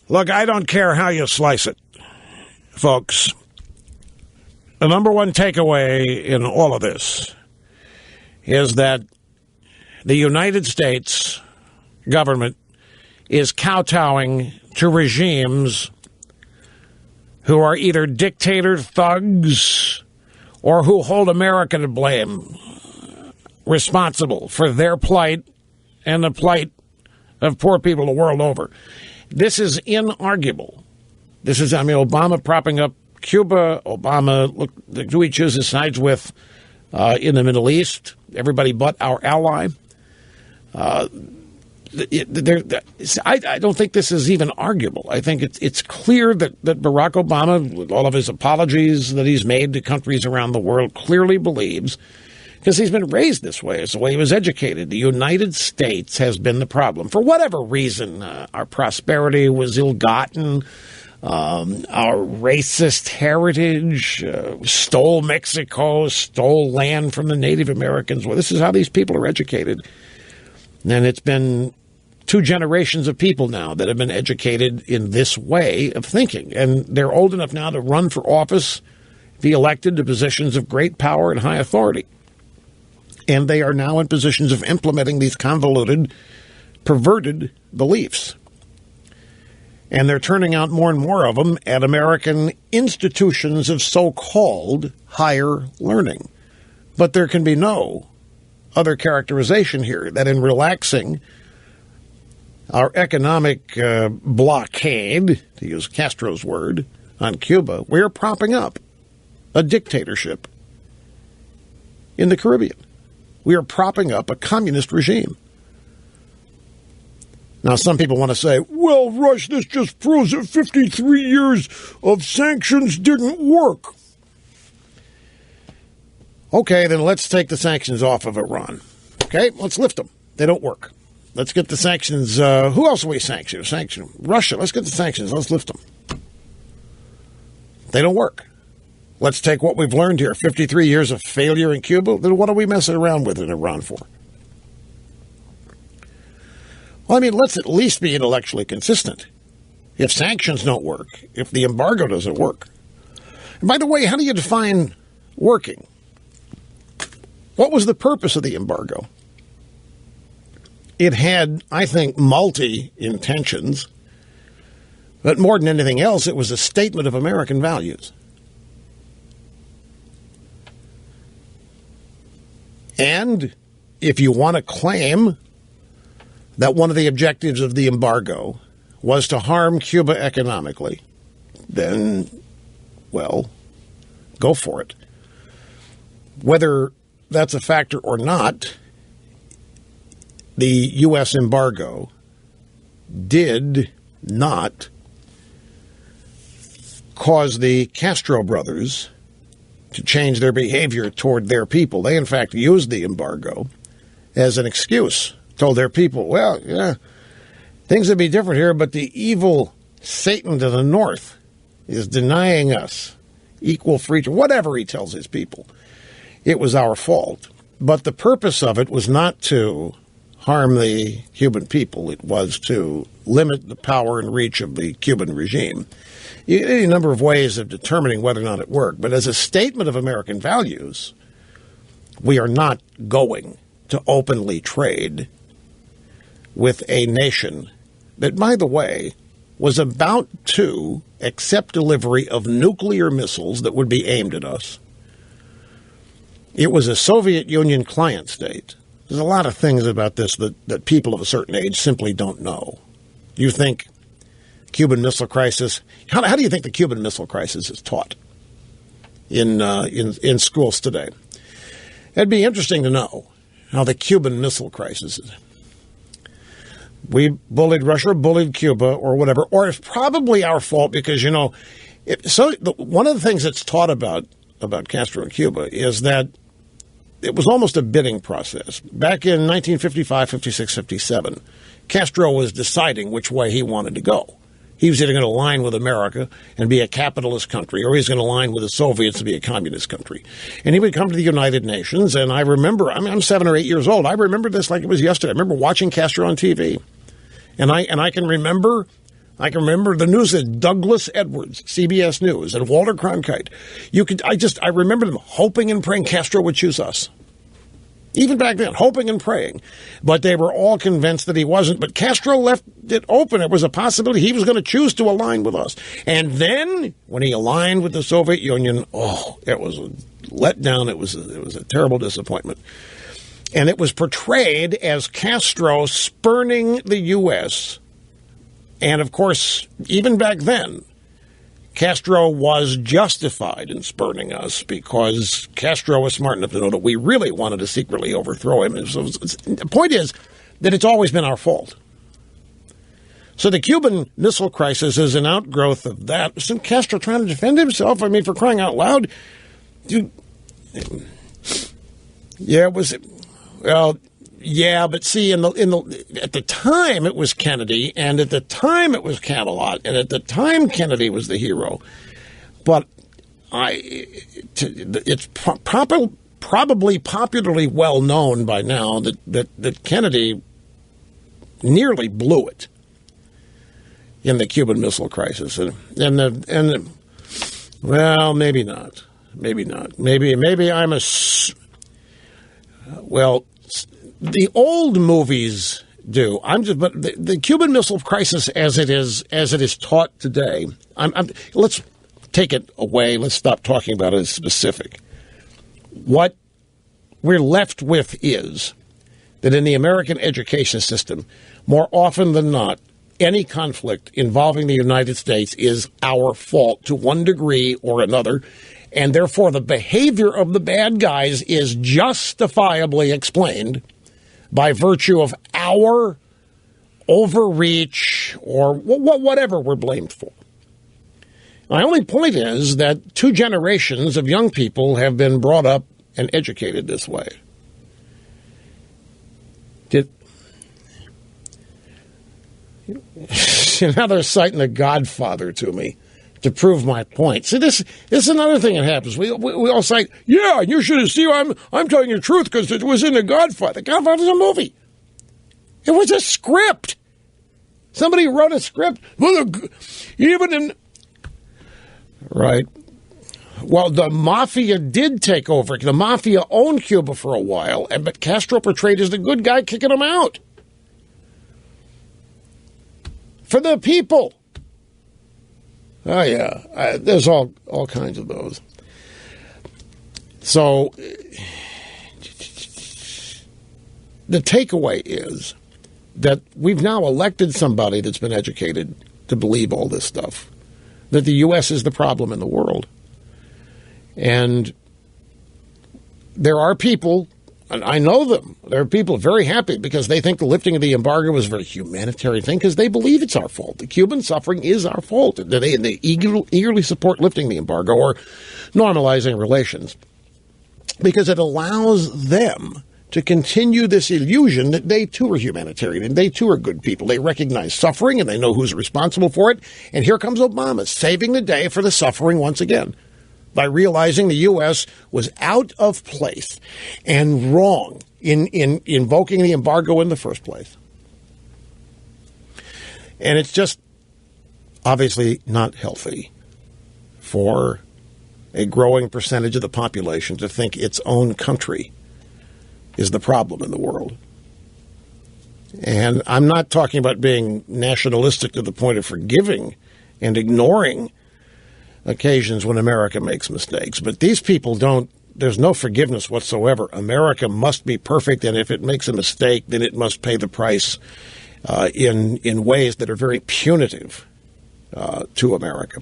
Look, I don't care how you slice it, folks. The number one takeaway in all of this is that the United States government is kowtowing to regimes who are either dictator thugs or who hold America to blame, responsible for their plight and the plight of poor people the world over. This is inarguable. Obama propping up Cuba. Obama, look who he chooses sides with in the Middle East. Everybody but our ally. I don't think this is even arguable. I think it's clear that Barack Obama, with all of his apologies that he's made to countries around the world, clearly believes, because he's been raised this way, it's the way he was educated. The United States has been the problem. For whatever reason, our prosperity was ill-gotten, our racist heritage, stole Mexico, stole land from the Native Americans. Well, this is how these people are educated. And it's been 2 generations of people now that have been educated in this way of thinking. And they're old enough now to run for office, be elected to positions of great power and high authority. And they are now in positions of implementing these convoluted, perverted beliefs. And they're turning out more and more of them at American institutions of so-called higher learning. But there can be no other characterization here that in relaxing our economic blockade, to use Castro's word, on Cuba, we are propping up a dictatorship in the Caribbean. We are propping up a communist regime. Now, some people want to say, well, Rush, this just proves that 53 years of sanctions didn't work. Okay, then let's take the sanctions off of Iran. Okay, let's lift them. They don't work. Let's get the sanctions. Who else are we sanctioning? Russia. Let's get the sanctions. Let's lift them. They don't work. Let's take what we've learned here, 53 years of failure in Cuba. Then what are we messing around with in Iran for? Well, I mean, let's at least be intellectually consistent. If sanctions don't work, if the embargo doesn't work. And by the way, how do you define working? What was the purpose of the embargo? It had, I think, multi-intentions, but more than anything else, it was a statement of American values. And if you want to claim that one of the objectives of the embargo was to harm Cuba economically, then, well, go for it. Whether that's a factor or not, the U.S. embargo did not cause the Castro brothers to change their behavior toward their people. They, in fact, used the embargo as an excuse. Told their people, well, yeah, things would be different here, but the evil Satan to the north is denying us equal freedom, whatever he tells his people. It was our fault. But the purpose of it was not to harm the Cuban people. It was to limit the power and reach of the Cuban regime. A number of ways of determining whether or not it worked. But as a statement of American values, we are not going to openly trade with a nation that, by the way, was about to accept delivery of nuclear missiles that would be aimed at us. It was a Soviet Union client state. There's a lot of things about this that people of a certain age simply don't know. You think Cuban Missile Crisis, how do you think the Cuban Missile Crisis is taught in schools today? It'd be interesting to know how the Cuban Missile Crisis is. We bullied Russia, bullied Cuba, or whatever, or it's probably our fault because, you know, one of the things that's taught about Castro and Cuba is that it was almost a bidding process. Back in 1955, 56, 57, Castro was deciding which way he wanted to go. He was either going to align with America and be a capitalist country, or he was going to align with the Soviets and be a communist country. And he would come to the United Nations, and I remember, I'm 7 or 8 years old. I remember this like it was yesterday. I remember watching Castro on TV. And I can remember I can remember the news that Douglas Edwards, CBS News, and Walter Cronkite. I remember them hoping and praying Castro would choose us. Even back then, hoping and praying. But they were all convinced that he wasn't. But Castro left it open. It was a possibility he was going to choose to align with us. And then, when he aligned with the Soviet Union, it was a letdown. It was a terrible disappointment. And it was portrayed as Castro spurning the U.S. And, of course, even back then, Castro was justified in spurning us because Castro was smart enough to know that we really wanted to secretly overthrow him. So the point is that it's always been our fault. So the Cuban Missile Crisis is an outgrowth of that. Isn't Castro trying to defend himself? I mean, for crying out loud. Dude, yeah, it was... Well, yeah, but see, at the time it was Kennedy, and at the time it was Camelot, and at the time Kennedy was the hero. But it's probably popularly well known by now that Kennedy nearly blew it in the Cuban Missile Crisis, well, maybe not, maybe I'm well. The old movies do. But the Cuban Missile Crisis, as it is taught today, let's take it away. Let's stop talking about it as specific. What we're left with is that in the American education system, more often than not, any conflict involving the United States is our fault to one degree or another, and therefore the behavior of the bad guys is justifiably explained by virtue of our overreach or whatever we're blamed for. My only point is that 2 generations of young people have been brought up and educated this way. Now they're citing The Godfather to me to prove my point. See, this is another thing that happens. We all say, yeah, you should have seen I'm telling you the truth because it was in The Godfather. The Godfather's a movie. It was a script. Somebody wrote a script. Right. Well, the mafia did take over. The mafia owned Cuba for a while, but Castro portrayed as the good guy kicking them out. For the people. Oh, yeah. There's all kinds of those. So the takeaway is that we've now elected somebody that's been educated to believe all this stuff, that the U.S. is the problem in the world. And there are people, and I know them, there are people very happy because they think the lifting of the embargo was a very humanitarian thing because they believe it's our fault. The Cuban suffering is our fault. They eagerly support lifting the embargo or normalizing relations because it allows them to continue this illusion that they too are humanitarian and they too are good people. They recognize suffering and they know who's responsible for it. And here comes Obama saving the day for the suffering once again by realizing the U.S. was out of place and wrong in invoking the embargo in the first place. And it's just obviously not healthy for a growing percentage of the population to think its own country is the problem in the world. And I'm not talking about being nationalistic to the point of forgiving and ignoring occasions when America makes mistakes. But these people don't, there's no forgiveness whatsoever. America must be perfect, and if it makes a mistake, then it must pay the price in ways that are very punitive to America.